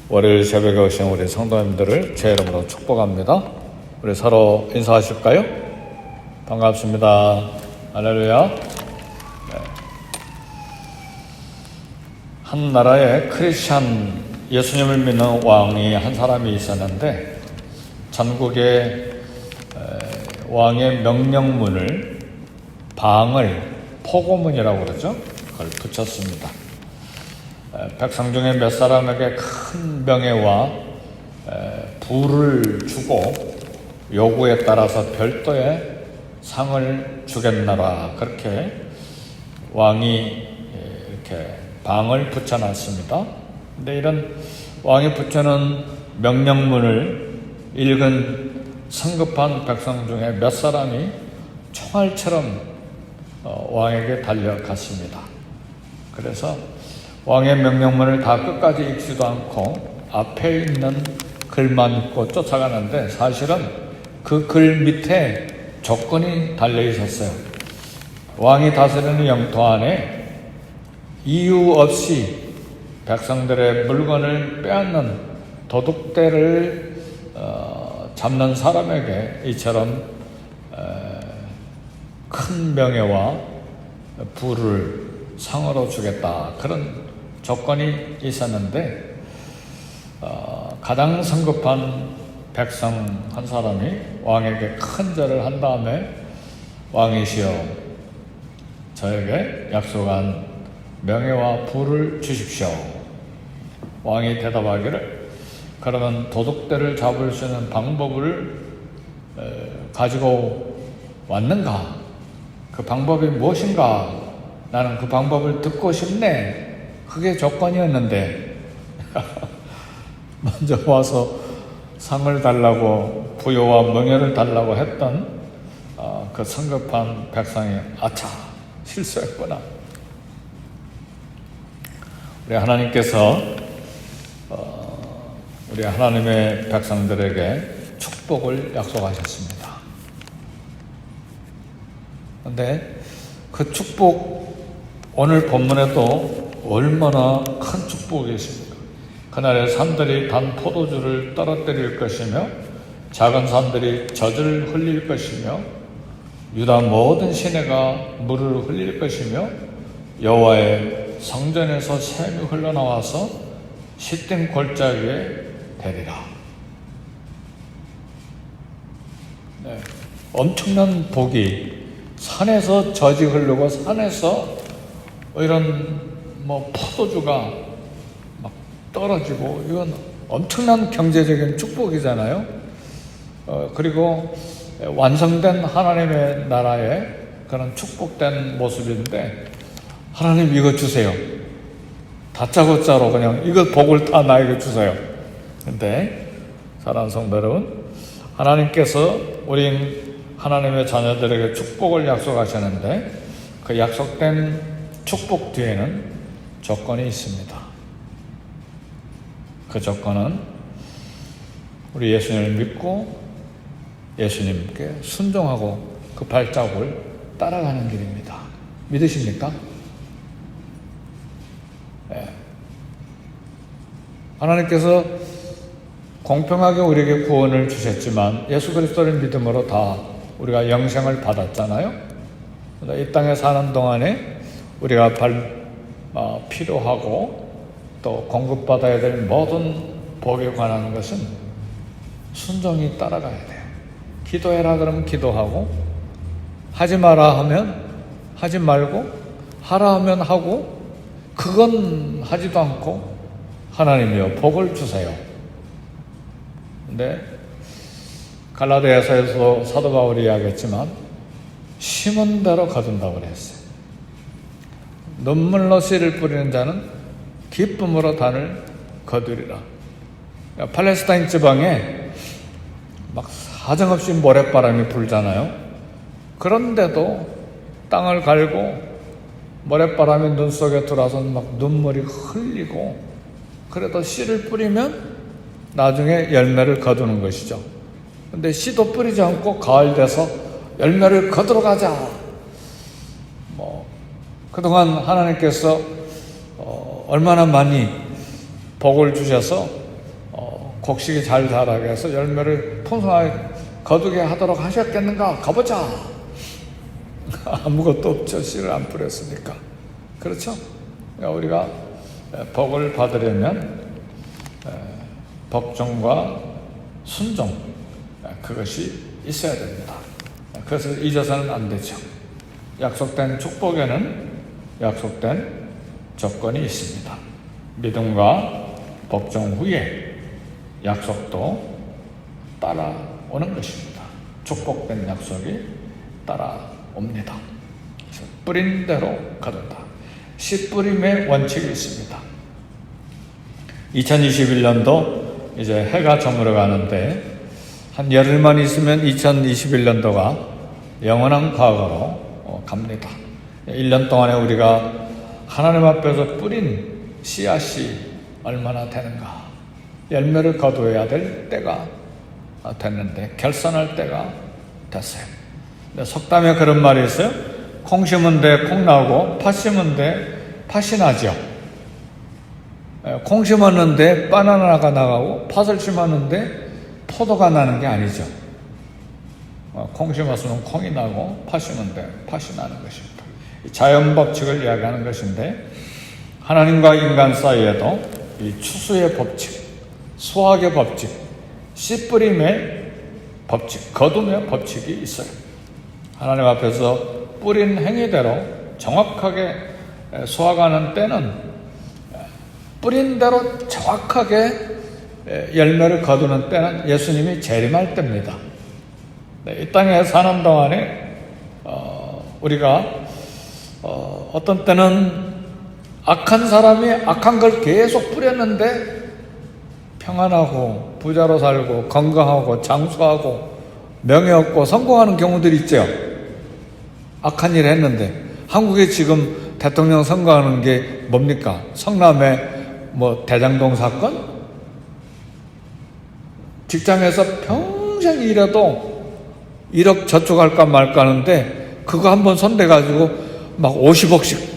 월요일 새벽에 오신 우리 성도님들을 제 이름으로 축복합니다. 우리 서로 인사하실까요? 반갑습니다. 할렐루야. 네. 한 나라에 크리스찬 예수님을 믿는 왕이 한 사람이 있었는데 전국의 왕의 명령문을 방을 포고문이라고 그러죠. 그걸 붙였습니다. 백성 중에 몇 사람에게 큰 명예와 부를 주고 요구에 따라서 별도의 상을 주겠노라, 그렇게 왕이 이렇게 방을 붙여놨습니다. 근데 이런 왕이 붙여놓은 명령문을 읽은 성급한 백성 중에 몇 사람이 총알처럼 왕에게 달려갔습니다. 그래서 왕의 명령문을 다 끝까지 읽지도 않고 앞에 있는 글만 읽고 쫓아가는데 사실은 그 글 밑에 조건이 달려 있었어요. 왕이 다스리는 영토 안에 이유 없이 백성들의 물건을 빼앗는 도둑대를 잡는 사람에게 이처럼 큰 명예와 부를 상으로 주겠다, 그런 조건이 있었는데 가장 성급한 백성 한 사람이 왕에게 큰 절을 한 다음에 왕이시여, 저에게 약속한 명예와 부를 주십시오. 왕이 대답하기를, 그러면 도둑들을 잡을 수 있는 방법을 가지고 왔는가? 그 방법이 무엇인가? 나는 그 방법을 듣고 싶네. 그게 조건이었는데 먼저 와서 상을 달라고, 부여와 명예를 달라고 했던 그 성급한 백성이 아차, 실수했구나. 우리 하나님께서 우리 하나님의 백성들에게 축복을 약속하셨습니다. 그런데 그 축복, 오늘 본문에도 얼마나 큰 축복이십니까? 그날에 산들이 단 포도주를 떨어뜨릴 것이며 작은 산들이 젖을 흘릴 것이며 유다 모든 시내가 물을 흘릴 것이며 여호와의 성전에서 샘이 흘러나와서 시딤 골짜기에 되리라. 네, 엄청난 복이, 산에서 젖이 흐르고 산에서 이런 포도주가 막 떨어지고, 이건 엄청난 경제적인 축복이잖아요. 그리고 완성된 하나님의 나라의 그런 축복된 모습인데, 하나님 이거 주세요. 다짜고짜로 그냥 이거 복을 다 나에게 주세요. 근데 사랑하는 성도 여러분, 하나님께서 우리 하나님의 자녀들에게 축복을 약속하셨는데 그 약속된 축복 뒤에는 조건이 있습니다. 그 조건은 우리 예수님을 믿고 예수님께 순종하고 그 발자국을 따라가는 길입니다. 믿으십니까? 네. 하나님께서 공평하게 우리에게 구원을 주셨지만 예수 그리스도를 믿음으로 다 우리가 영생을 받았잖아요. 이 땅에 사는 동안에 우리가 필요하고 또 공급받아야 될 모든 복에 관한 것은 순종이 따라가야 돼요. 기도해라 그러면 기도하고, 하지 마라 하면 하지 말고, 하라 하면 하고, 그건 하지도 않고 하나님이여 복을 주세요. 근데 갈라디아서에서 사도 바울이 이야기했지만 심은 대로 거둔다고 그랬어요. 눈물로 씨를 뿌리는 자는 기쁨으로 단을 거두리라. 팔레스타인 지방에 막 사정없이 모래바람이 불잖아요. 그런데도 땅을 갈고 모래바람이 눈 속에 들어와서 막 눈물이 흘리고, 그래도 씨를 뿌리면 나중에 열매를 거두는 것이죠. 근데 씨도 뿌리지 않고 가을 돼서 열매를 거두러 가자. 그동안 하나님께서 얼마나 많이 복을 주셔서 곡식이 잘 자라게 해서 열매를 풍성하게 거두게 하도록 하셨겠는가? 가보자. 아무것도 없죠. 씨를 안 뿌렸으니까. 그렇죠? 그러니까 우리가 복을 받으려면 복종과 순종, 그것이 있어야 됩니다. 그것을 잊어서는 안 되죠. 약속된 축복에는 약속된 조건이 있습니다. 믿음과 복종 후에 약속도 따라오는 것입니다. 축복된 약속이 따라옵니다. 그래서 뿌린 대로 거둔다. 씨 뿌림의 원칙이 있습니다. 2021년도 이제 해가 저물어 가는데 한 열흘만 있으면 2021년도가 영원한 과거로 갑니다. 1년 동안에 우리가 하나님 앞에서 뿌린 씨앗이 얼마나 되는가. 열매를 거두어야 될 때가 됐는데 결산할 때가 됐어요. 속담에 그런 말이 있어요. 콩 심은 데 콩 나고 팥 심은 데 팥이 나죠. 콩 심었는데 바나나가 나가고 팥을 심었는데 포도가 나는 게 아니죠. 콩 심었으면 콩이 나고 팥 심은데 팥이 나는 것입니다. 자연 법칙을 이야기하는 것인데 하나님과 인간 사이에도 이 추수의 법칙, 수확의 법칙, 씨 뿌림의 법칙, 거둠의 법칙이 있어요. 하나님 앞에서 뿌린 행위대로 정확하게 수확하는 때는 뿌린 대로 정확하게 열매를 거두는 때는 예수님이 재림할 때입니다. 이 땅에 사는 동안에 우리가 어떤 때는 악한 사람이 악한 걸 계속 뿌렸는데 평안하고 부자로 살고 건강하고 장수하고 명예 얻고 성공하는 경우들이 있죠. 악한 일을 했는데 한국에 지금 대통령 선거하는 게 뭡니까? 성남의 대장동 사건? 직장에서 평생 일해도 1억 저축할까 말까 하는데 그거 한번 손대가지고 막 50억씩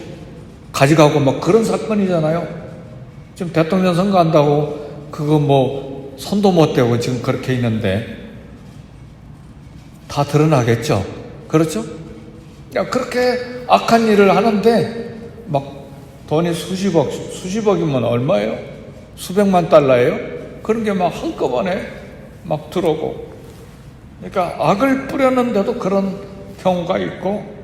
가져가고 막 그런 사건이잖아요. 지금 대통령 선거한다고 그거 손도 못 대고 지금 그렇게 있는데 다 드러나겠죠. 그렇죠? 그렇게 악한 일을 하는데 막 돈이 수십억이면 얼마예요? 수백만 달러예요? 그런 게 막 한꺼번에 막 들어오고. 그러니까 악을 뿌렸는데도 그런 경우가 있고,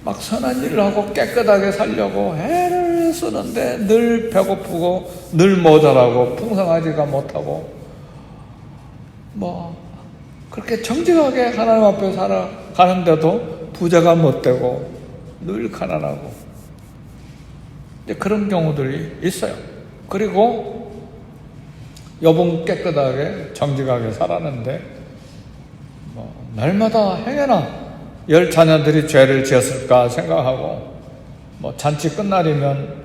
막 선한 일을 하고 깨끗하게 살려고 애를 쓰는데 늘 배고프고 늘 모자라고 풍성하지가 못하고 그렇게 정직하게 하나님 앞에 살아가는데도 부자가 못 되고 늘 가난하고 이제 그런 경우들이 있어요. 그리고 여분 깨끗하게 정직하게 살았는데 날마다 행여나 10 자녀들이 죄를 지었을까 생각하고 잔치 끝날이면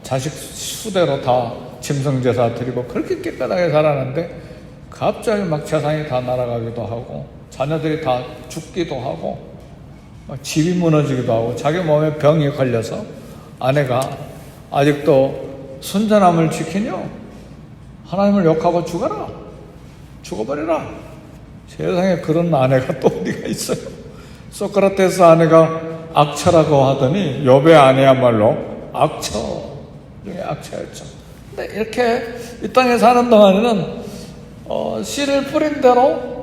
자식 수대로 다 짐승제사 드리고 그렇게 깨끗하게 살았는데 갑자기 막 재산이 다 날아가기도 하고 자녀들이 다 죽기도 하고 집이 무너지기도 하고 자기 몸에 병이 걸려서 아내가 아직도 순전함을 지키뇨? 하나님을 욕하고 죽어버려라. 세상에 그런 아내가 또 어디가 있어요? 소크라테스 아내가 악처라고 하더니 욥의 아내야말로 악처 중에 악처였죠. 근데 이렇게 이 땅에 사는 동안에는 씨를 뿌린 대로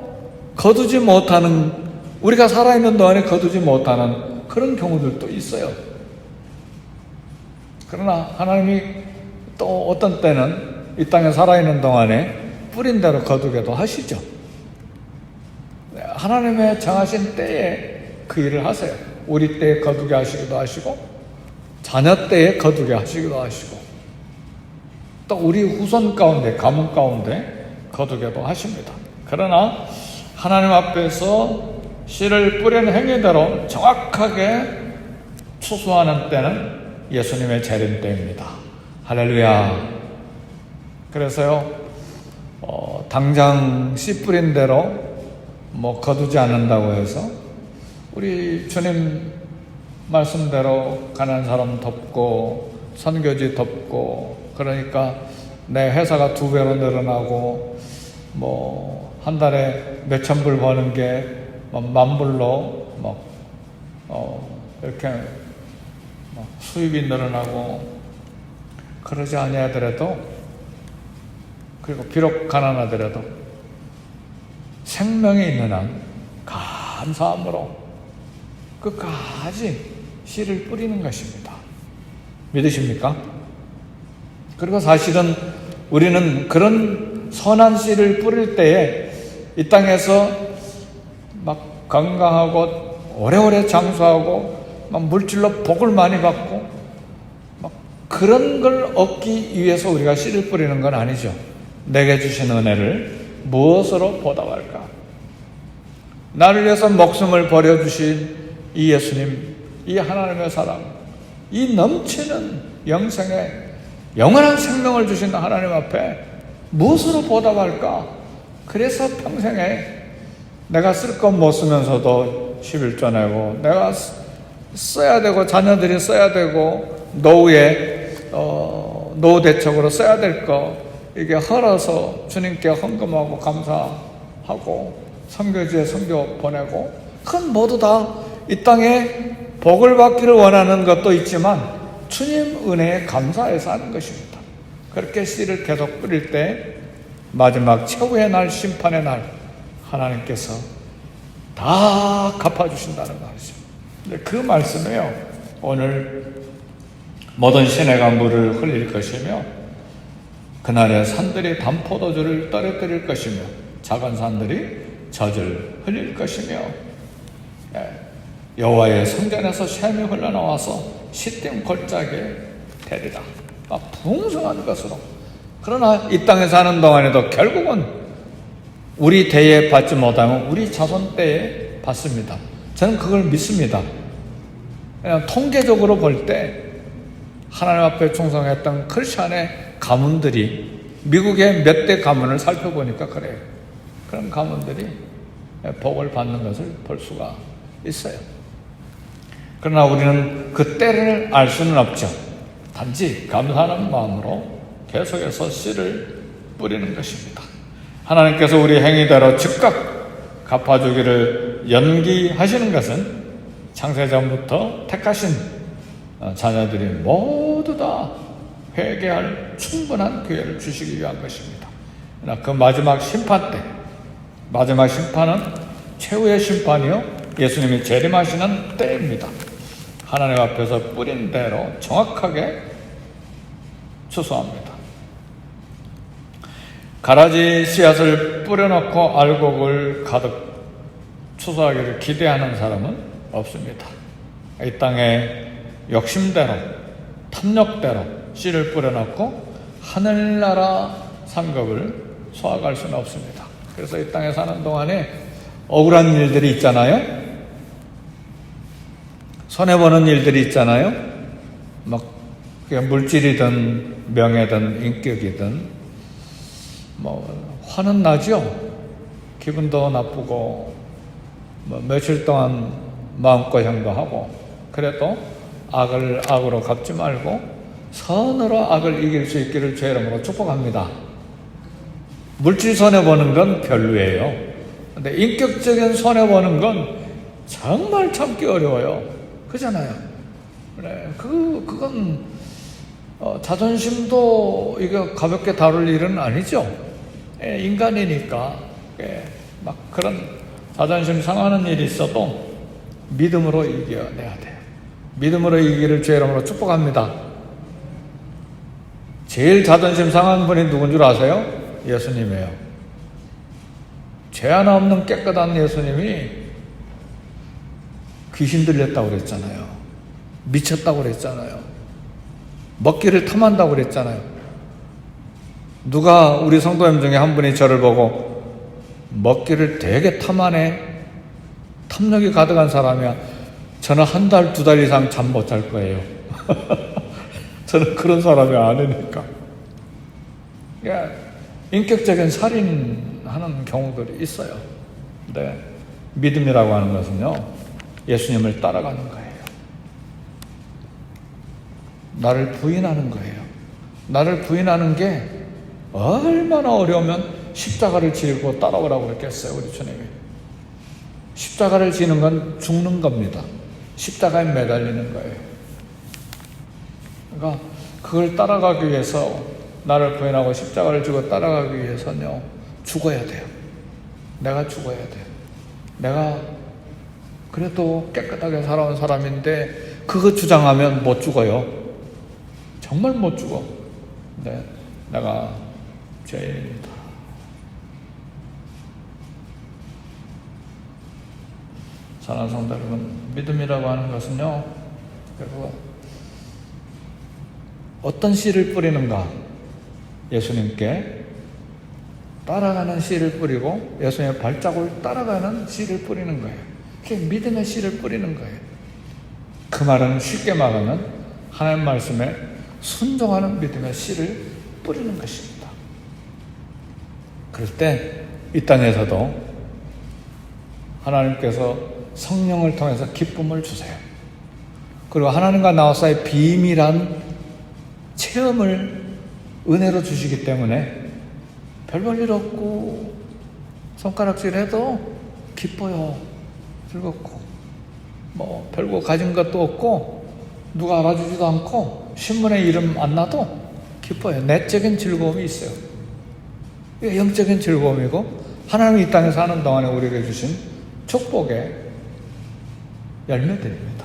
거두지 못하는, 우리가 살아있는 동안에 거두지 못하는 그런 경우들도 있어요. 그러나 하나님이 또 어떤 때는 이 땅에 살아있는 동안에 뿌린 대로 거두게도 하시죠. 하나님의 정하신 때에 그 일을 하세요. 우리 때에 거두게 하시기도 하시고 자녀 때에 거두게 하시기도 하시고 또 우리 후손 가운데 가문 가운데 거두게도 하십니다. 그러나 하나님 앞에서 씨를 뿌린 행위대로 정확하게 추수하는 때는 예수님의 재림 때입니다. 할렐루야. 그래서요 당장 씨 뿌린 대로 거두지 않는다고 해서 우리 주님 말씀대로 가난한 사람 돕고 선교지 돕고 그러니까 내 회사가 2배로 늘어나고 뭐 한 달에 몇천 불 버는 게 만 불로 이렇게 수입이 늘어나고 그러지 아니하더라도, 그리고 비록 가난하더라도 생명이 있는 한 감사함으로 끝까지 씨를 뿌리는 것입니다. 믿으십니까? 그리고 사실은 우리는 그런 선한 씨를 뿌릴 때에 이 땅에서 막 건강하고 오래오래 장수하고 막 물질로 복을 많이 받고 막 그런 걸 얻기 위해서 우리가 씨를 뿌리는 건 아니죠. 내게 주신 은혜를 무엇으로 보답할까? 나를 위해서 목숨을 버려주신 이 예수님, 이 하나님의 사랑, 이 넘치는 영생에 영원한 생명을 주신 하나님 앞에 무엇으로 보답할까? 그래서 평생에 내가 쓸 것 못 쓰면서도 11조 내고, 내가 써야 되고 자녀들이 써야 되고 노후에 노후 대책으로 써야 될 거 이게 헐어서 주님께 헌금하고 감사하고 선교지에 선교 보내고, 그건 모두 다 이 땅에 복을 받기를 원하는 것도 있지만 주님 은혜에 감사해서 하는 것입니다. 그렇게 씨를 계속 뿌릴 때 마지막 최후의 날, 심판의 날 하나님께서 다 갚아주신다는 말이죠. 그 말씀에요, 오늘 모든 시내가 물을 흘릴 것이며 그날에 산들이 단포도주를 떨어뜨릴 것이며 작은 산들이 젖을 흘릴 것이며 여호와의 성전에서 샘이 흘러나와서 시딤 골짜기에 되리라. 풍성한 것으로. 그러나 이 땅에 사는 동안에도 결국은 우리 대에 받지 못하면 우리 자손 때에 받습니다. 저는 그걸 믿습니다. 그냥 통계적으로 볼 때 하나님 앞에 충성했던 크리스찬의 가문들이, 미국의 몇 대 가문을 살펴보니까 그래요. 그런 가문들이 복을 받는 것을 볼 수가 있어요. 그러나 우리는 그 때를 알 수는 없죠. 단지 감사하는 마음으로 계속해서 씨를 뿌리는 것입니다. 하나님께서 우리 행위대로 즉각 갚아주기를 연기하시는 것은 창세전부터 택하신 자녀들이 모두 다 회개할 충분한 기회를 주시기 위한 것입니다. 그러나 그 마지막 심판 때, 마지막 심판은 최후의 심판이요, 예수님이 재림하시는 때입니다. 하나님 앞에서 뿌린 대로 정확하게 추수합니다. 가라지 씨앗을 뿌려놓고 알곡을 가득 추수하기를 기대하는 사람은 없습니다. 이 땅에 욕심대로, 탐욕대로 씨를 뿌려놓고 하늘나라 상급을 소화할 수는 없습니다. 그래서 이 땅에 사는 동안에 억울한 일들이 있잖아요. 손해보는 일들이 있잖아요. 막 물질이든 명예든 인격이든 화는 나죠. 기분도 나쁘고 며칠 동안 마음고생도 하고, 그래도 악을 악으로 갚지 말고 선으로 악을 이길 수 있기를 주의 이름으로 축복합니다. 물질 손해보는 건 별로예요. 근데 인격적인 손해보는 건 정말 참기 어려워요. 그잖아요. 그래, 그건 자존심도 이거 가볍게 다룰 일은 아니죠. 인간이니까 막 그런 자존심 상하는 일이 있어도 믿음으로 이겨내야 돼요. 믿음으로 이기기를 주의 이름으로 축복합니다. 제일 자존심 상한 분이 누군 줄 아세요? 예수님이에요. 죄 하나 없는 깨끗한 예수님이 귀신 들렸다고 그랬잖아요. 미쳤다고 그랬잖아요. 먹기를 탐한다고 그랬잖아요. 누가 우리 성도님 중에 한 분이 저를 보고 먹기를 되게 탐하네, 탐욕이 가득한 사람이야, 저는 한 달, 2달 이상 잠 못 잘 거예요. 저는 그런 사람이 아니니까. 인격적인 살인하는 경우들이 있어요. 근데 믿음이라고 하는 것은요, 예수님을 따라가는 거예요. 나를 부인하는 거예요. 나를 부인하는 게 얼마나 어려우면 십자가를 지고 따라오라고 그랬겠어요, 우리 주님이. 십자가를 지는 건 죽는 겁니다. 십자가에 매달리는 거예요. 그러니까 그걸 따라가기 위해서, 나를 부인하고 십자가를 지고 따라가기 위해서는요, 죽어야 돼요. 내가 죽어야 돼요. 내가 그래도 깨끗하게 살아온 사람인데 그거 주장하면 못 죽어요. 정말 못 죽어. 네, 내가 죄인이다. 사랑하는 성도 여러분, 믿음이라고 하는 것은요, 그리고 어떤 씨를 뿌리는가? 예수님께 따라가는 씨를 뿌리고 예수님의 발자국을 따라가는 씨를 뿌리는 거예요. 그게 믿음의 씨를 뿌리는 거예요. 그 말은 쉽게 말하면 하나님 말씀에 순종하는 믿음의 씨를 뿌리는 것입니다. 그럴 때 이 땅에서도 하나님께서 성령을 통해서 기쁨을 주세요. 그리고 하나님과 나와 사이의 비밀한 체험을 은혜로 주시기 때문에 별 볼 일 없고 손가락질해도 기뻐요. 즐겁고 뭐 별거 가진 것도 없고 누가 알아주지도 않고 신문에 이름 안 나도 기뻐요. 내적인 즐거움이 있어요. 이게 영적인 즐거움이고 하나님이 이 땅에 사는 동안에 우리에게 주신 축복의 열매들입니다.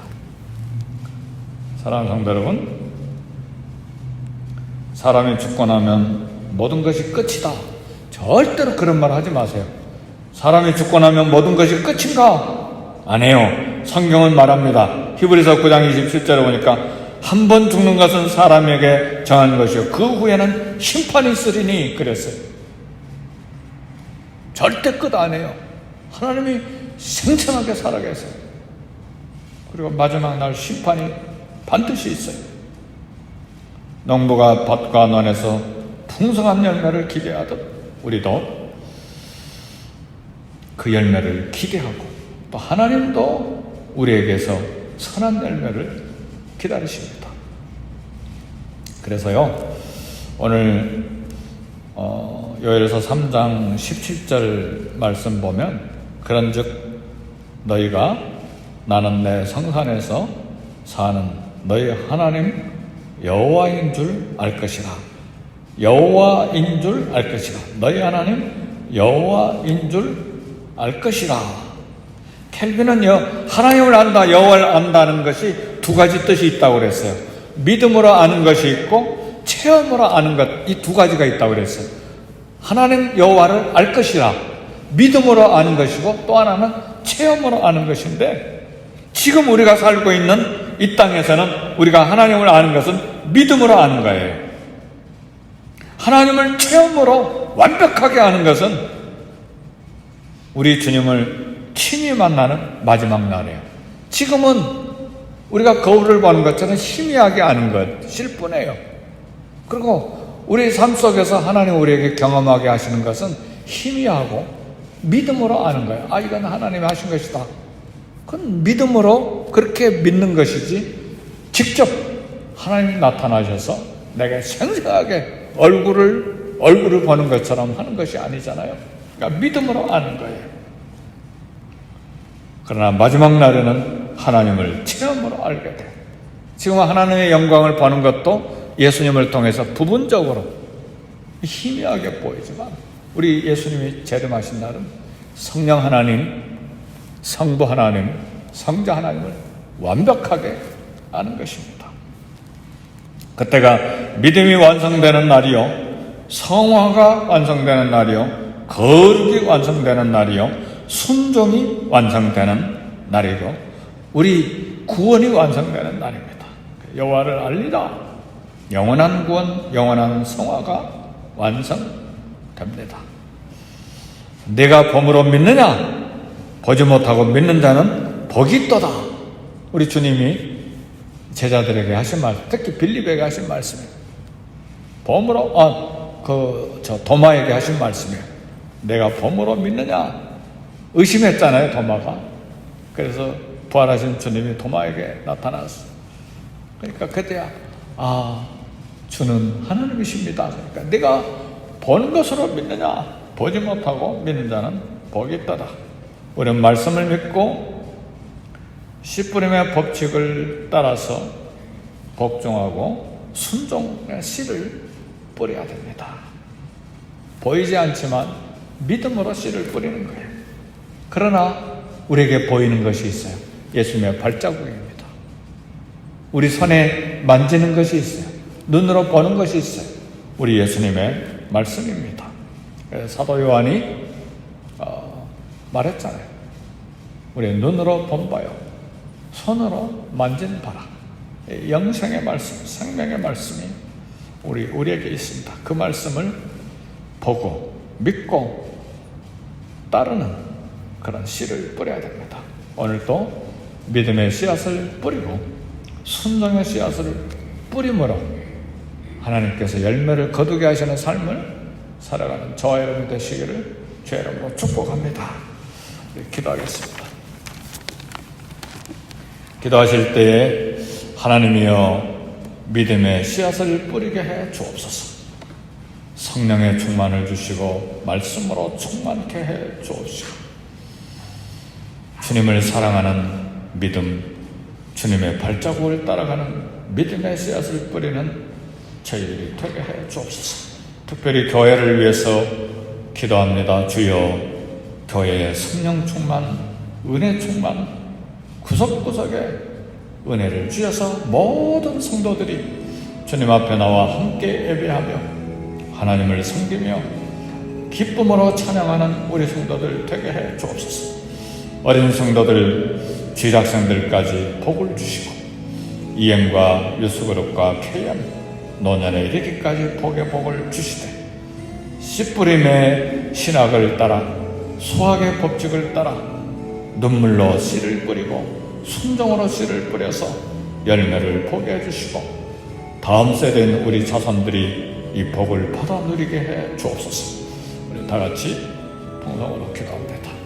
사랑하는 성도 여러분, 사람이 죽고 나면 모든 것이 끝이다. 절대로 그런 말 하지 마세요. 사람이 죽고 나면 모든 것이 끝인가? 아니에요. 성경은 말합니다. 히브리서 9장 27절에 보니까 한 번 죽는 것은 사람에게 정한 것이요 그 후에는 심판이 있으리니 그랬어요. 절대 끝 아니에요. 하나님이 생생하게 살아계세요. 그리고 마지막 날 심판이 반드시 있어요. 농부가 밭과 논에서 풍성한 열매를 기대하듯 우리도 그 열매를 기대하고 또 하나님도 우리에게서 선한 열매를 기다리십니다. 그래서요, 오늘 요엘서 3장 17절 말씀 보면 그런즉 너희가 나는 내 성산에서 사는 너희 하나님 여호와인 줄 알 것이라. 여호와인 줄 알 것이라. 너희 하나님 여호와인 줄 알 것이라. 켈빈은 하나님을 안다, 여호와를 안다는 것이 두 가지 뜻이 있다고 그랬어요. 믿음으로 아는 것이 있고 체험으로 아는 것, 이 두 가지가 있다고 그랬어요. 하나님 여호와를 알 것이라. 믿음으로 아는 것이고 또 하나는 체험으로 아는 것인데, 지금 우리가 살고 있는 이 땅에서는 우리가 하나님을 아는 것은 믿음으로 아는 거예요. 하나님을 체험으로 완벽하게 아는 것은 우리 주님을 친히 만나는 마지막 날이에요. 지금은 우리가 거울을 보는 것처럼 희미하게 아는 것일 뿐이에요. 그리고 우리 삶 속에서 하나님 우리에게 경험하게 하시는 것은 희미하고 믿음으로 아는 거예요. 아, 이건 하나님이 하신 것이다. 그건 믿음으로 그렇게 믿는 것이지, 직접 하나님이 나타나셔서 내게 생생하게 얼굴을 보는 것처럼 하는 것이 아니잖아요. 그러니까 믿음으로 아는 거예요. 그러나 마지막 날에는 하나님을 체험으로 알게 돼요. 지금 하나님의 영광을 보는 것도 예수님을 통해서 부분적으로 희미하게 보이지만, 우리 예수님이 재림하신 날은 성령 하나님, 성부 하나님, 성자 하나님을 완벽하게 아는 것입니다. 그때가 믿음이 완성되는 날이요, 성화가 완성되는 날이요, 거룩이 완성되는 날이요, 순종이 완성되는 날이고 우리 구원이 완성되는 날입니다. 여호와를 알리라. 영원한 구원, 영원한 성화가 완성됩니다. 내가 봄으로 믿느냐? 보지 못하고 믿는 자는 복이 있도다. 우리 주님이 제자들에게 하신 말, 특히 빌립에게 하신 말씀이에요. 봄으로, 도마에게 하신 말씀이에요. 내가 봄으로 믿느냐? 의심했잖아요, 도마가. 그래서 부활하신 주님이 도마에게 나타났어요. 그러니까 그때야, 주는 하나님이십니다. 그러니까 내가 보는 것으로 믿느냐? 보지 못하고 믿는 자는 복이 있다다. 우리는 말씀을 믿고 씨 뿌림의 법칙을 따라서 복종하고 순종의 씨를 뿌려야 됩니다. 보이지 않지만 믿음으로 씨를 뿌리는 거예요. 그러나 우리에게 보이는 것이 있어요. 예수님의 발자국입니다. 우리 손에 만지는 것이 있어요. 눈으로 보는 것이 있어요. 우리 예수님의 말씀입니다. 사도 요한이 말했잖아요. 우리 눈으로 본 바요, 손으로 만진 바라. 영생의 말씀, 생명의 말씀이 우리에게 있습니다. 그 말씀을 보고 믿고 따르는 그런 씨를 뿌려야 됩니다. 오늘도 믿음의 씨앗을 뿌리고 순종의 씨앗을 뿌림으로 하나님께서 열매를 거두게 하시는 삶을 살아가는 저와 여러분 되시기를 주의 이름으로 축복합니다. 기도하겠습니다. 기도하실 때에 하나님이여 믿음의 씨앗을 뿌리게 해 주옵소서. 성령의 충만을 주시고 말씀으로 충만케 해 주옵시고 주님을 사랑하는 믿음, 주님의 발자국을 따라가는 믿음의 씨앗을 뿌리는 저희들이 되게 해 주옵소서. 특별히 교회를 위해서 기도합니다. 주여, 교회의 성령 충만, 은혜 충만, 구석구석에 은혜를 주셔서 모든 성도들이 주님 앞에 나와 함께 예배하며 하나님을 섬기며 기쁨으로 찬양하는 우리 성도들 되게 해 주옵소서. 어린 성도들, 주일학생들까지 복을 주시고 이행과 유수그룹과 KM, 노년에 이르기까지 복의 복을 주시되 씨뿌림의 신학을 따라 수학의 법칙을 따라 눈물로 씨를 뿌리고 순종으로 씨를 뿌려서 열매를 보게 해주시고 다음 세대인 우리 자손들이 이 복을 받아 누리게 해 주옵소서. 우리 다 같이 통성으로 기도합니다.